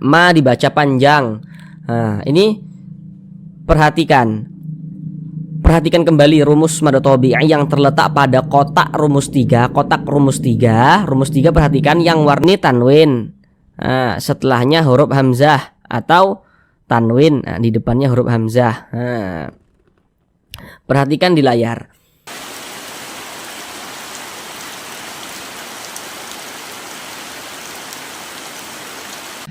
Ma dibaca panjang. Nah, ini perhatikan kembali rumus mad tabi'i yang terletak pada kotak rumus 3. Rumus 3 perhatikan yang warni tanwin. Nah, setelahnya huruf hamzah atau tanwin. Nah, di depannya huruf hamzah. Nah, perhatikan di layar.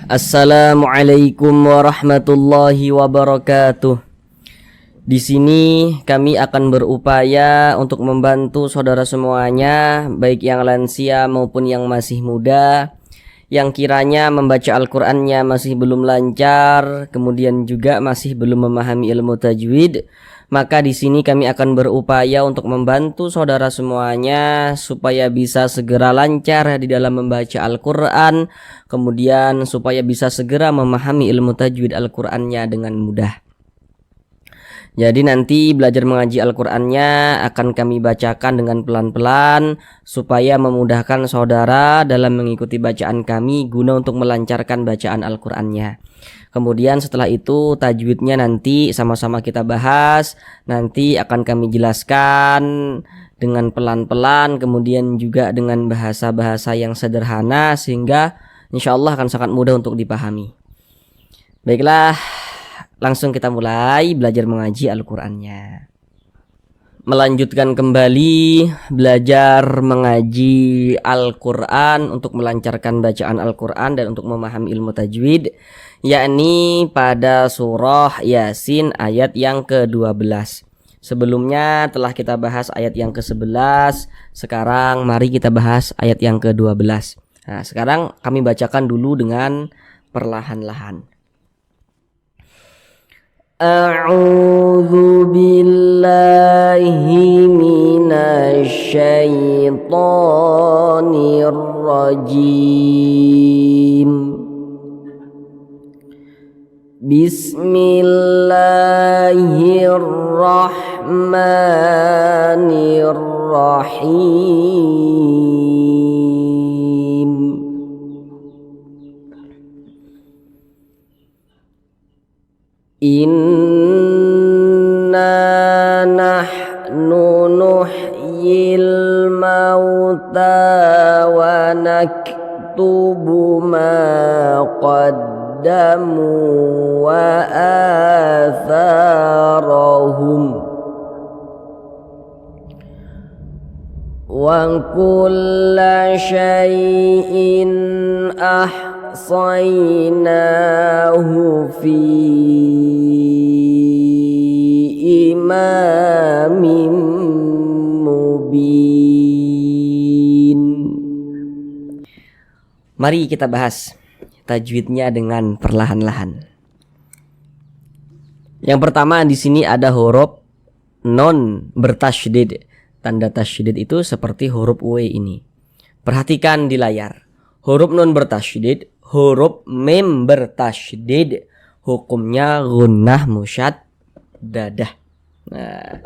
Assalamualaikum warahmatullahi wabarakatuh. Di sini kami akan berupaya untuk membantu saudara semuanya, baik yang lansia maupun yang masih muda, yang kiranya membaca Al-Qur'annya masih belum lancar, kemudian juga masih belum memahami ilmu tajwid. Maka di sini kami akan berupaya untuk membantu saudara semuanya supaya bisa segera lancar di dalam membaca Al-Qur'an, kemudian supaya bisa segera memahami ilmu tajwid Al-Qur'annya dengan mudah. Jadi nanti belajar mengaji Al-Qur'annya akan kami bacakan dengan pelan-pelan supaya memudahkan saudara dalam mengikuti bacaan kami guna untuk melancarkan bacaan Al-Qur'annya. Kemudian setelah itu tajwidnya nanti sama-sama kita bahas, nanti akan kami jelaskan dengan pelan-pelan, kemudian juga dengan bahasa-bahasa yang sederhana sehingga insyaallah akan sangat mudah untuk dipahami. Baiklah, langsung kita mulai belajar mengaji Al-Qur'annya. Melanjutkan kembali belajar mengaji Al-Qur'an untuk melancarkan bacaan Al-Qur'an dan untuk memahami ilmu tajwid, yakni pada surah Yasin ayat yang ke-12. Sebelumnya telah kita bahas ayat yang ke-11, sekarang mari kita bahas ayat yang ke-12. Nah, sekarang kami bacakan dulu dengan perlahan-lahan. A'udzu billahi minasy syaithanir rajim. Bismillahirrahmanirrahim. Inna nahnu nuhyil mauta wa naktubu ma qaddamu wa atharahum wa kulla syai'in ahsaynahu fi imamin mubin. Mari kita bahas tajwidnya dengan perlahan-lahan. Yang pertama di sini ada huruf non bertasydid. Tanda tasydid itu seperti huruf W ini. Perhatikan di layar. Huruf nun bertasydid, huruf mim bertasydid, hukumnya gunnah musyaddadah. Nah,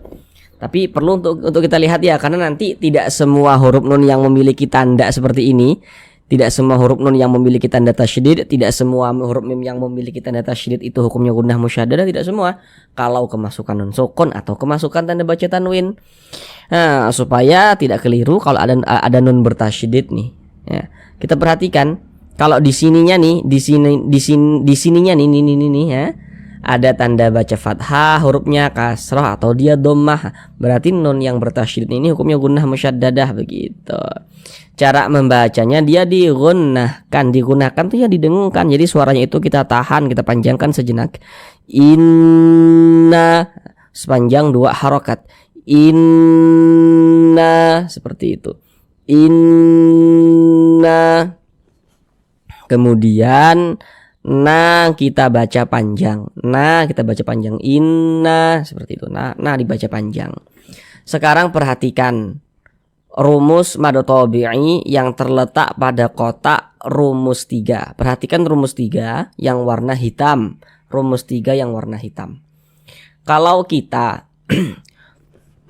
tapi perlu untuk kita lihat ya, karena nanti tidak semua huruf nun yang memiliki tanda seperti ini, tidak semua huruf nun yang memiliki tanda tasydid, tidak semua huruf mim yang memiliki tanda tasydid itu hukumnya gunnah musyaddadah, tidak semua. Kalau kemasukan nun sukun atau kemasukan tanda baca tanwin. Nah, supaya tidak keliru kalau ada nun bertasydid nih. Ya, kita perhatikan kalau di sininya nih, di sininya nih ya. Ada tanda baca fathah, hurufnya kasrah atau dia dhammah. Berarti nun yang bertasydid ini hukumnya gunnah musyaddadah begitu. Cara membacanya dia digunakan tuh ya didengungkan. Jadi suaranya itu kita tahan, kita panjangkan sejenak. Inna sepanjang 2 harokat. Inna seperti itu. Inna. Kemudian kita baca panjang. Kita baca panjang. Inna seperti itu. Nah dibaca panjang. Sekarang perhatikan rumus mad tabi'i yang terletak pada kotak rumus 3. Perhatikan rumus 3 yang warna hitam. Rumus 3 yang warna hitam. Kalau kita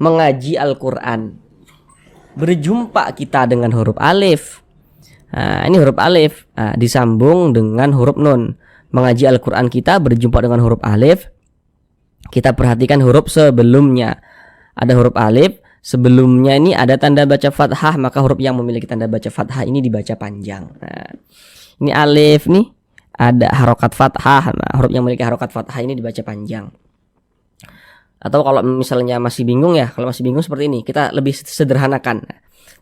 mengaji Al-Qur'an, berjumpa kita dengan huruf alif. Nah, ini huruf alif disambung dengan huruf nun. Mengaji Al-Quran kita berjumpa dengan huruf alif. Kita perhatikan huruf sebelumnya. Ada huruf alif, sebelumnya ini ada tanda baca fathah, maka huruf yang memiliki tanda baca fathah ini dibaca panjang. Nah, ini alif nih, ada harokat fathah. Nah, huruf yang memiliki harokat fathah ini dibaca panjang. Atau kalau misalnya masih bingung ya, kalau masih bingung seperti ini, kita lebih sederhanakan.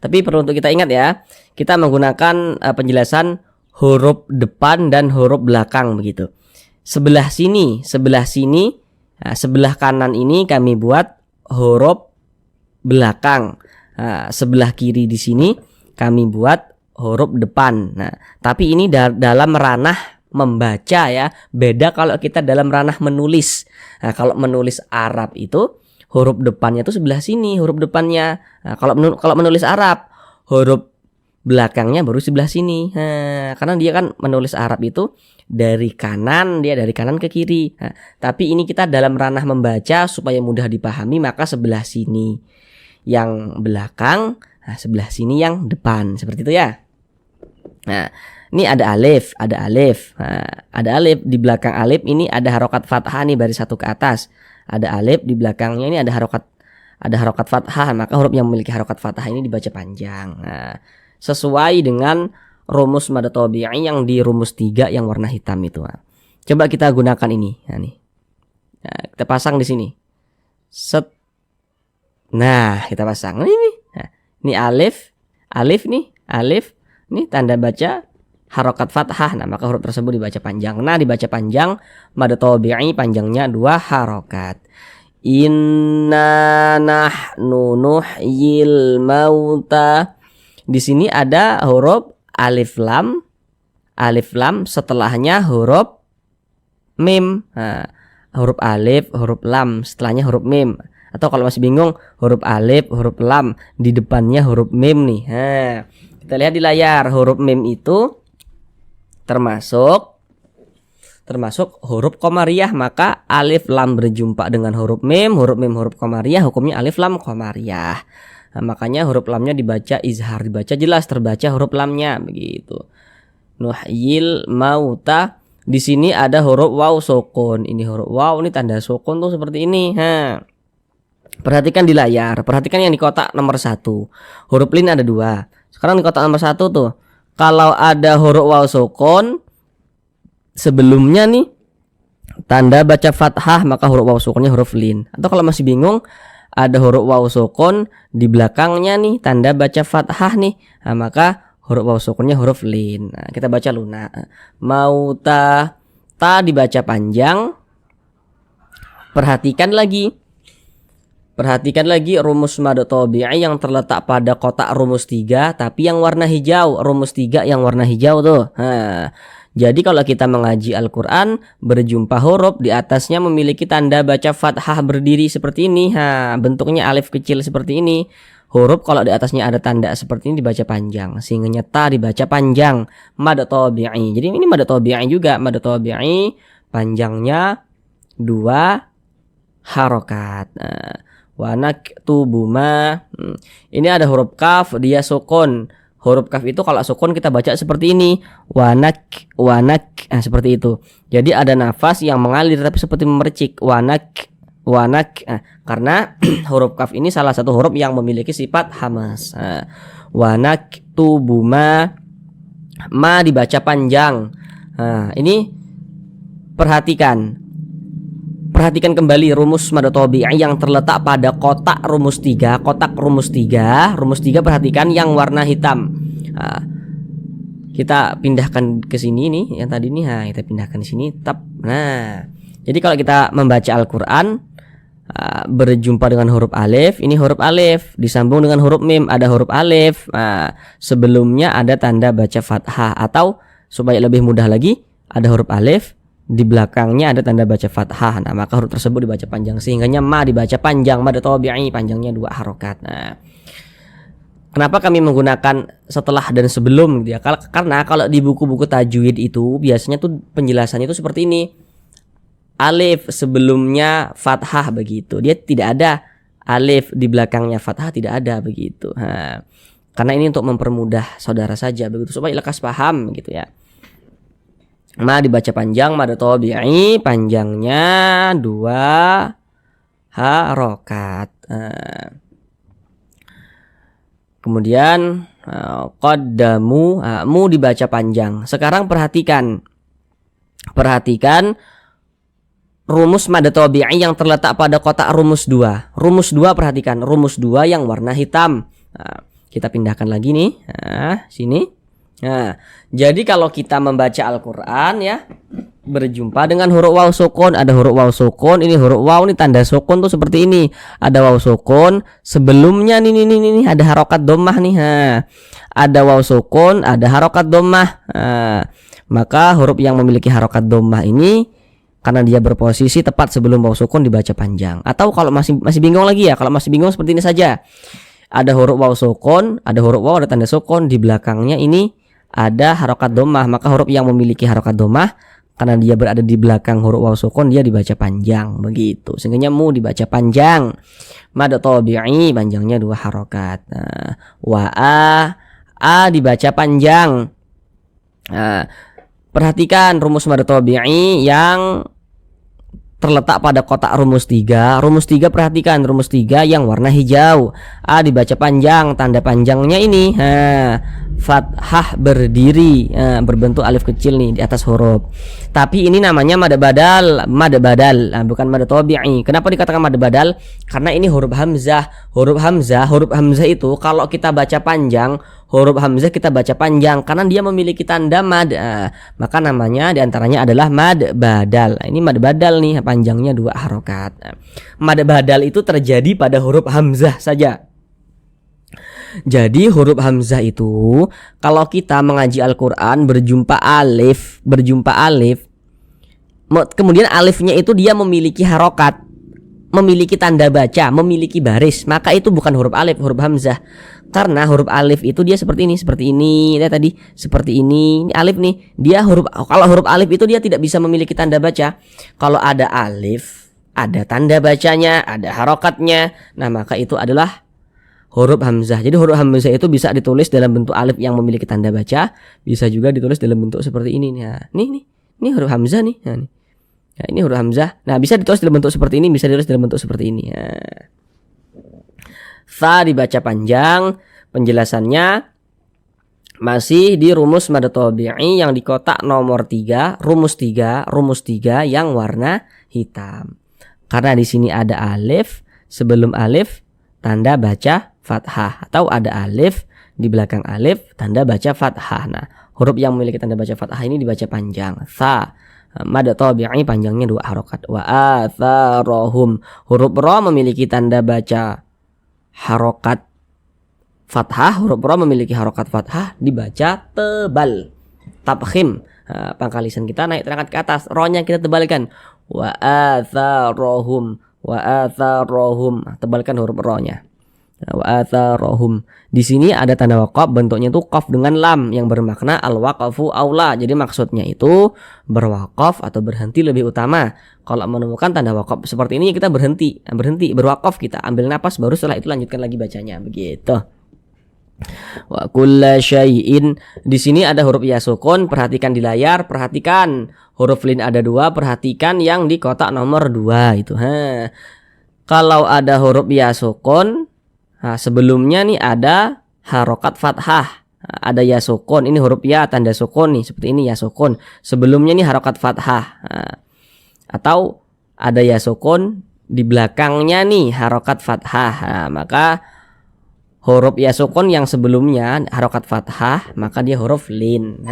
Tapi perlu untuk kita ingat ya, kita menggunakan penjelasan huruf depan dan huruf belakang begitu. Sebelah sini, nah, sebelah kanan ini kami buat huruf belakang. Nah, sebelah kiri di sini kami buat huruf depan. Nah, tapi ini dalam ranah membaca ya. Beda kalau kita dalam ranah menulis. Nah, kalau menulis Arab itu huruf depannya itu sebelah sini huruf depannya. Nah, kalau menulis Arab huruf belakangnya baru sebelah sini. Nah, karena dia kan menulis Arab itu dari kanan, dia dari kanan ke kiri. Nah, tapi ini kita dalam ranah membaca supaya mudah dipahami, maka sebelah sini yang belakang, nah sebelah sini yang depan, seperti itu ya. Nah, ini ada alif. Nah, ada alif di belakang alif ini ada harokat fathah nih baris satu ke atas. Ada alif di belakangnya ini ada harokat fathah, maka huruf yang memiliki harokat fathah ini dibaca panjang. Nah, sesuai dengan rumus mad tabi'i yang di rumus 3 yang warna hitam itu. Nah, coba kita gunakan ini. Nah, nih. Nah, kita pasang di sini. Set. Nah, kita pasang. Ini alif nih, alif. Ini tanda baca harokat fathah. Nah, maka huruf tersebut dibaca panjang. Nah, dibaca panjang mad tabi'i panjangnya 2 harokat. Inna nahnu nuhyil mauta. Di sini ada huruf alif lam setelahnya huruf mim. Nah, huruf alif, huruf lam, setelahnya huruf mim. Atau kalau masih bingung, huruf alif, huruf lam, di depannya huruf mim nih. Nah, kita lihat di layar, huruf mim itu termasuk huruf qamariyah, maka alif lam berjumpa dengan huruf mim huruf qamariyah, hukumnya alif lam qamariyah. Nah, makanya huruf lamnya dibaca izhar, dibaca jelas, terbaca huruf lamnya begitu. Nuhyil mauta. Di sini ada huruf waw sukun. Ini huruf waw, ini tanda sukun tuh seperti ini. Nah, perhatikan di layar, perhatikan yang di kotak nomor 1. Huruf lin ada 2. Sekarang di kotak nomor 1 tuh, kalau ada huruf waw sukun sebelumnya nih tanda baca fathah, maka huruf waw sukunnya huruf lin. Atau kalau masih bingung, ada huruf waw sukun di belakangnya nih tanda baca fathah nih, nah, maka huruf waw sukunnya huruf lin. Nah, kita baca luna. Mauta, ta dibaca panjang. Perhatikan lagi rumus mad tabi'i yang terletak pada kotak rumus 3 tapi yang warna hijau, rumus 3 yang warna hijau tuh. Nah, jadi kalau kita mengaji Al-Quran berjumpa huruf di atasnya memiliki tanda baca fathah berdiri seperti ini. Nah, bentuknya alif kecil seperti ini. Huruf kalau di atasnya ada tanda seperti ini dibaca panjang, sehingga ta dibaca panjang, mad tabi'i. Jadi ini mad tabi'i juga, mad tabi'i panjangnya 2 harokat. Nah, wa naktubu ma. Ini ada huruf kaf, dia sukun. Huruf kaf itu kalau sukun kita baca seperti ini, wanak. Nah, seperti itu. Jadi ada nafas yang mengalir tapi seperti memercik, wanak. Nah, karena huruf kaf ini salah satu huruf yang memiliki sifat hamas. Nah, wanak tubuma, ma dibaca panjang. Nah, ini perhatikan kembali rumus mad tabi'i yang terletak pada kotak rumus 3. Rumus 3 perhatikan yang warna hitam. Nah, kita pindahkan ke sini nih, yang tadi nih. Nah, kita pindahkan di sini, tab. Nah, jadi kalau kita membaca Al-Qur'an berjumpa dengan huruf alif, ini huruf alif disambung dengan huruf mim, ada huruf alif. Nah, sebelumnya ada tanda baca fathah, atau supaya lebih mudah lagi ada huruf alif, di belakangnya ada tanda baca fathah. Nah, maka huruf tersebut dibaca panjang, sehingga ma dibaca panjang, mad tabi'i panjangnya 2 harokat. Nah, kenapa kami menggunakan setelah dan sebelum gitu ya? Karena kalau di buku-buku tajwid itu biasanya tuh penjelasannya itu seperti ini. Alif sebelumnya fathah begitu. Dia tidak ada alif di belakangnya fathah, tidak ada begitu. Nah, Karena ini untuk mempermudah saudara saja begitu, supaya lekas paham gitu ya. Ma dibaca panjang, mad tabi'i panjangnya 2 harokat. Kemudian qaddamu, mu dibaca panjang. Sekarang perhatikan rumus mad tabi'i yang terletak pada kotak rumus 2. Rumus 2 perhatikan, rumus 2 yang warna hitam. Kita pindahkan lagi nih. Sini. Jadi kalau kita membaca Al-Qur'an ya, berjumpa dengan huruf waw sukun, ada huruf waw sukun, ini huruf waw nih tanda sukun tuh seperti ini. Ada waw sukun, sebelumnya nih ada harokat dhammah nih. Ada waw sukun, ada harokat dhammah. Maka huruf yang memiliki harokat dhammah ini karena dia berposisi tepat sebelum waw sukun dibaca panjang. Atau kalau masih bingung lagi ya, kalau masih bingung seperti ini saja. Ada huruf waw sukun, ada huruf waw, ada tanda sukun, di belakangnya ini ada harokat dhammah, maka huruf yang memiliki harokat dhammah karena dia berada di belakang huruf waw sukun dia dibaca panjang begitu. Sehingga mu dibaca panjang. Mad tabi'i panjangnya 2 harokat. Wa a dibaca panjang. Perhatikan rumus mad tabi'i yang terletak pada kotak rumus 3. Rumus 3 perhatikan, rumus 3 yang warna hijau. A dibaca panjang, tanda panjangnya ini fathah berdiri, berbentuk alif kecil nih di atas huruf. Tapi ini namanya mad badal, bukan mad tabi'i. Kenapa dikatakan mad badal? Karena ini huruf hamzah. Huruf hamzah itu kalau kita baca panjang, huruf hamzah kita baca panjang karena dia memiliki tanda mad. Maka namanya diantaranya adalah mad badal. Ini mad badal nih, panjangnya 2 harokat. Mad badal itu terjadi pada huruf hamzah saja. Jadi huruf hamzah itu kalau kita mengaji Al-Qur'an berjumpa alif, kemudian alifnya itu dia memiliki harokat, memiliki tanda baca, memiliki baris, maka itu bukan huruf alif, huruf hamzah. Karena huruf alif itu dia seperti ini ya, tadi seperti ini alif nih. Dia kalau huruf alif itu dia tidak bisa memiliki tanda baca. Kalau ada alif, ada tanda bacanya, ada harokatnya, nah maka itu adalah huruf hamzah. Jadi huruf hamzah itu bisa ditulis dalam bentuk alif yang memiliki tanda baca, bisa juga ditulis dalam bentuk seperti ini. Nah, ini huruf hamzah nih. Nah, ini huruf hamzah. Nah, bisa ditulis dalam bentuk seperti ini, bisa ditulis dalam bentuk seperti ini. Nah. Fa dibaca panjang. Penjelasannya masih di rumus mad tabi'i yang di kotak nomor 3, rumus 3 yang warna hitam. Karena di sini ada alif, sebelum alif tanda baca fathah, atau ada alif di belakang alif tanda baca fathah. Nah, huruf yang memiliki tanda baca fathah ini dibaca panjang. Tha mad tabi'i panjangnya 2 harokat. Wa atharahum, huruf ra memiliki tanda baca harokat fathah, huruf ra memiliki harokat fathah dibaca tebal. Tabkhim, pangkal lisan kita naik terangkat ke atas, ro-nya kita tebalkan. Wa atharahum, tebalkan huruf ra-nya. Wa atharahum. Di sini ada tanda waqaf, bentuknya itu qaf dengan lam yang bermakna al-waqfu aula. Jadi maksudnya itu berwaqaf atau berhenti lebih utama. Kalau menemukan tanda waqaf seperti ini kita berhenti, berwaqaf, kita ambil napas baru setelah itu lanjutkan lagi bacanya, begitu. Wa kulla syai'in. Di sini ada huruf ya sukun, perhatikan di layar, perhatikan huruf lin ada 2, perhatikan yang di kotak nomor 2 itu. Kalau ada huruf ya sukun, sebelumnya nih ada harokat fathah, ada ya sukun, ini huruf ya tanda sukun nih seperti ini ya sukun. Sebelumnya nih harokat fathah, atau ada ya sukun di belakangnya nih harokat fathah, maka huruf ya sukun yang sebelumnya harokat fathah maka dia huruf lin.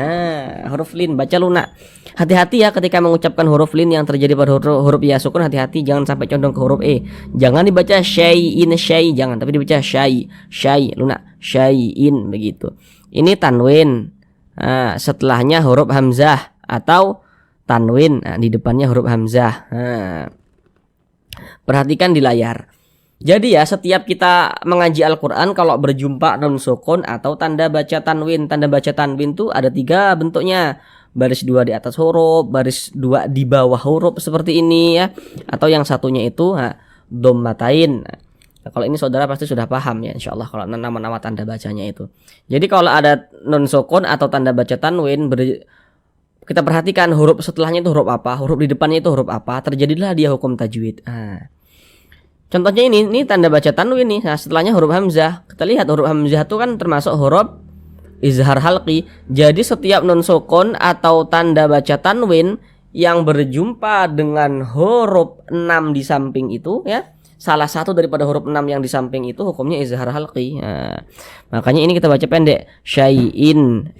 Huruf lin baca lunak. Hati-hati ya ketika mengucapkan huruf lin yang terjadi pada huruf ya sukun, hati-hati jangan sampai condong ke huruf e. Jangan dibaca syai'in, jangan, tapi dibaca syai lunak, syai'in begitu. Ini tanwin. Setelahnya huruf hamzah atau tanwin, di depannya huruf hamzah. Perhatikan di layar. Jadi ya, setiap kita mengaji Al-Quran kalau berjumpa nun sukun atau tanda baca tanwin. Tanda baca tanwin itu ada 3 bentuknya. Baris 2 di atas huruf, baris 2 di bawah huruf seperti ini ya. Atau yang satunya itu dhammatain. Nah, kalau ini saudara pasti sudah paham ya insyaallah kalau nama-nama tanda bacanya itu. Jadi kalau ada nun sukun atau tanda baca tanwin, kita perhatikan huruf setelahnya itu huruf apa, huruf di depannya itu huruf apa, terjadilah dia hukum tajwid. Contohnya ini tanda baca tanwin nih. Nah, setelahnya huruf hamzah. Kita lihat huruf hamzah itu kan termasuk huruf izhar halqi. Jadi setiap nun sukun atau tanda baca tanwin yang berjumpa dengan huruf 6 di samping itu ya, salah satu daripada huruf 6 yang di samping itu hukumnya izhar halqi. Nah, makanya ini kita baca pendek, syai'in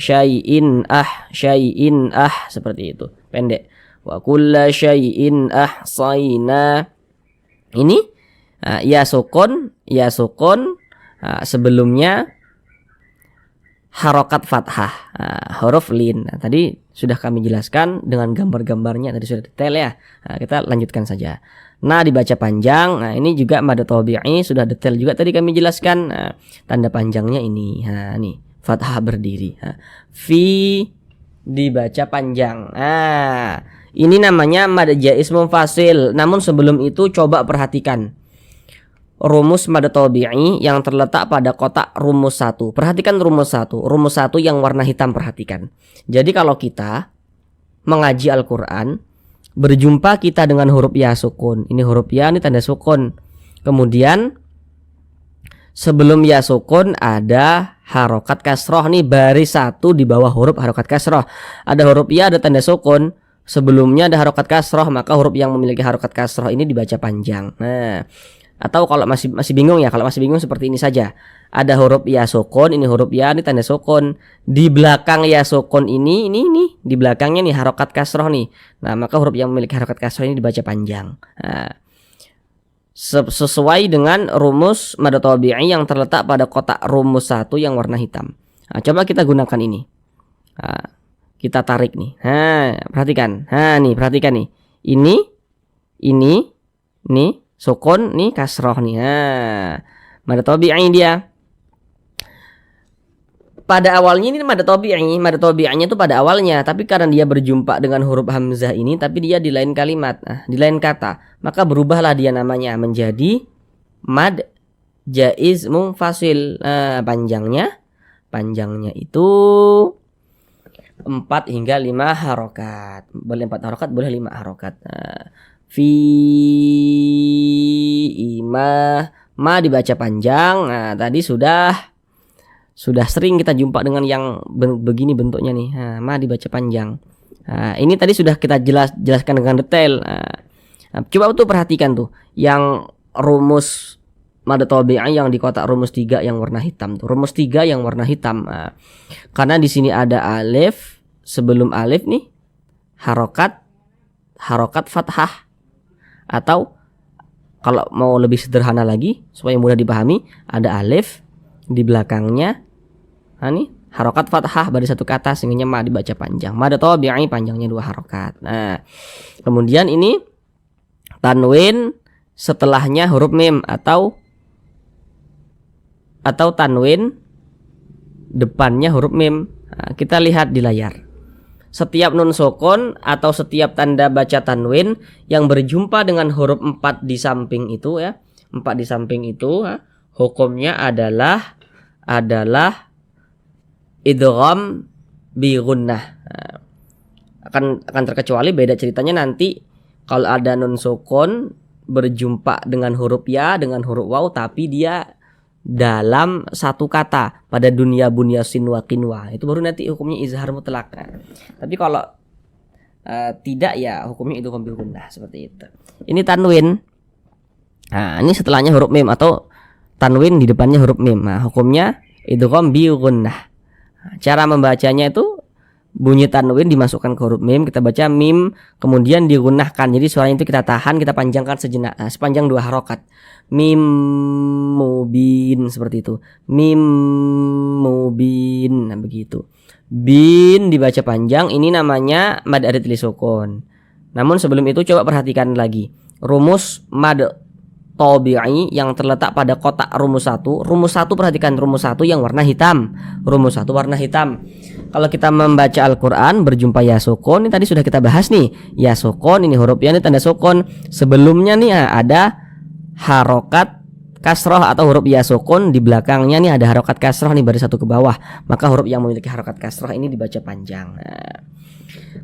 seperti itu, pendek. Wa kulla syai'in ahsayna. Ini ya sukun sebelumnya harokat fathah, huruf lin. Nah, tadi sudah kami jelaskan dengan gambar-gambarnya, tadi sudah detail ya. Nah, kita lanjutkan saja. Nah, dibaca panjang. Nah, ini juga mad tabi'i sudah detail juga tadi kami jelaskan. Nah, tanda panjangnya ini. Nah, nih fathah berdiri. Nah, fi dibaca panjang. Nah, ini namanya mad jaiz munfasil. Namun sebelum itu coba perhatikan rumus mad tabi'i yang terletak pada kotak rumus 1. Perhatikan rumus 1. Rumus 1 yang warna hitam, perhatikan. Jadi kalau kita mengaji Al-Qur'an, berjumpa kita dengan huruf ya sukun. Ini huruf ya, ini tanda sukun. Kemudian sebelum ya sukun ada harokat kasroh. Nih baris 1 di bawah huruf harokat kasroh. Ada huruf ya, ada tanda sukun. Sebelumnya ada harokat kasroh, maka huruf yang memiliki harokat kasroh ini dibaca panjang. Nah, atau kalau masih bingung ya, kalau masih bingung seperti ini saja. Ada huruf ya sukun, ini huruf ya, ini tanda sukun. Di belakang ya sukun ini di belakangnya nih harokat kasroh nih. Nah, maka huruf yang memiliki harokat kasroh ini dibaca panjang. Nah, sesuai dengan rumus mad tabi'i yang terletak pada kotak rumus 1 yang warna hitam. Nah, coba kita gunakan ini. Nah, kita tarik nih. Nah, perhatikan. Nah, nih perhatikan nih. Ini sukun nih kasroh nih. Nah, mad tabi'i dia. Pada awalnya ini mad tabi'inya itu pada awalnya, tapi karena dia berjumpa dengan huruf hamzah ini, tapi dia di lain kalimat, di lain kata, maka berubahlah dia namanya menjadi mad jaiz munfasil. Panjangnya itu 4 hingga 5 harokat. Boleh 4 harokat, boleh 5 harokat. Fi ma dibaca panjang. Nah, tadi sudah sering kita jumpa dengan yang begini bentuknya nih. Nah, ma dibaca panjang. Nah, ini tadi sudah kita jelaskan dengan detail. Nah, coba tuh perhatikan tuh yang rumus mad tabi'i yang di kotak rumus 3 yang warna hitam tuh. Rumus 3 yang warna hitam. Nah, karena di sini ada alif, sebelum alif nih harokat fathah. Atau kalau mau lebih sederhana lagi supaya mudah dipahami, ada alif di belakangnya. Nah, ini harokat fathah baris 1 kata sehingga ma dibaca panjang. Mad tabi'i panjangnya 2 harokat. Nah, kemudian ini tanwin setelahnya huruf mim atau tanwin depannya huruf mim. Nah, kita lihat di layar. Setiap nun sukun atau setiap tanda baca tanwin yang berjumpa dengan huruf 4 di samping itu ya, 4 di samping itu hukumnya adalah idgham bi gunnah. Akan terkecuali, beda ceritanya nanti kalau ada nun sukun berjumpa dengan huruf ya dengan huruf waw tapi dia dalam satu kata pada dunia bunyasin wa qinwa, itu baru nanti hukumnya izhar mutlak. Tapi kalau tidak ya hukumnya idgham bil gunnah seperti itu. Ini tanwin. Nah, ini setelahnya huruf mim atau tanwin di depannya huruf mim. Nah, hukumnya idgham bil gunnah. Cara membacanya itu bunyi tanwin dimasukkan ke huruf mim, kita baca mim kemudian digunnahkan. Jadi suaranya itu kita tahan, kita panjangkan sejenak. Nah, sepanjang 2 harokat. Mim mubin seperti itu. Mim mubin. Nah, begitu. Bin dibaca panjang, ini namanya mad arid li sukun. Namun sebelum itu coba perhatikan lagi rumus mad tabi'i yang terletak pada kotak rumus 1. Rumus 1, perhatikan rumus 1 yang warna hitam. Rumus 1 warna hitam. Kalau kita membaca Al-Qur'an berjumpa ya sukun, ini tadi sudah kita bahas nih. Ya sukun, ini huruf ya, ini tanda sukun. Sebelumnya nih ada harokat kasroh atau huruf ya sukun, di belakangnya nih ada harokat kasroh nih baris satu ke bawah, maka huruf yang memiliki harokat kasroh ini dibaca panjang. Nah,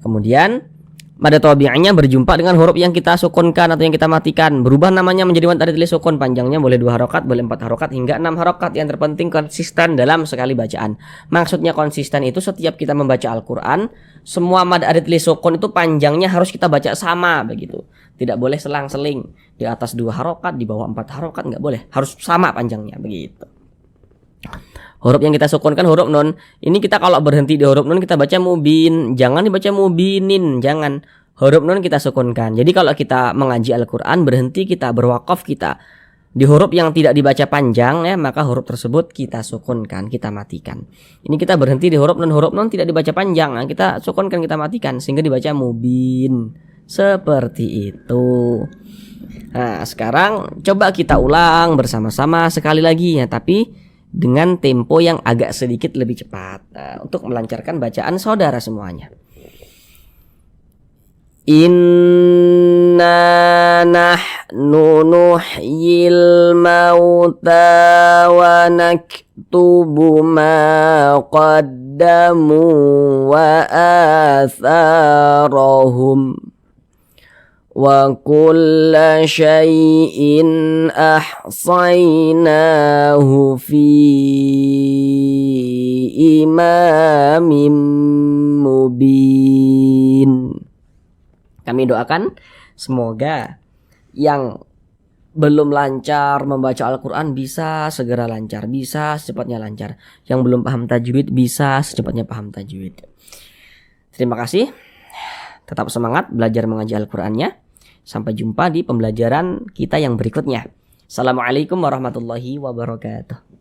kemudian mad tabi'iynya berjumpa dengan huruf yang kita sukunkan atau yang kita matikan, berubah namanya menjadi mad arid li sukun. Panjangnya boleh 2 harokat, boleh 4 harokat hingga 6 harokat. Yang terpenting konsisten dalam sekali bacaan. Maksudnya konsisten itu setiap kita membaca Al-Quran, semua mad arid li sukun itu panjangnya harus kita baca sama begitu. Tidak boleh selang-seling, di atas 2 harokat, di bawah 4 harokat, nggak boleh, harus sama panjangnya begitu. Huruf yang kita sukunkan huruf nun. Ini kita kalau berhenti di huruf nun kita baca mubin, jangan dibaca mubinin, jangan. Huruf nun kita sukunkan. Jadi kalau kita mengaji Al-Quran, berhenti kita, berwakaf kita di huruf yang tidak dibaca panjang ya, maka huruf tersebut kita sukunkan, kita matikan. Ini kita berhenti di huruf nun tidak dibaca panjang, nah, kita sukunkan, kita matikan sehingga dibaca mubin. Seperti itu. Nah, sekarang coba kita ulang bersama-sama sekali lagi ya, tapi dengan tempo yang agak sedikit lebih cepat, untuk melancarkan bacaan saudara semuanya. Inna nahnu nuhyil mauta wa naktubu ma qaddamu wa atharahum wa kulla syai'in ahsaynahu fi imamin mubin. Kami doakan semoga yang belum lancar membaca Al-Quran bisa segera lancar, bisa secepatnya lancar. Yang belum paham tajwid bisa secepatnya paham tajwid. Terima kasih. Tetap semangat belajar mengaji Al-Qurannya. Sampai jumpa di pembelajaran kita yang berikutnya. Assalamualaikum warahmatullahi wabarakatuh.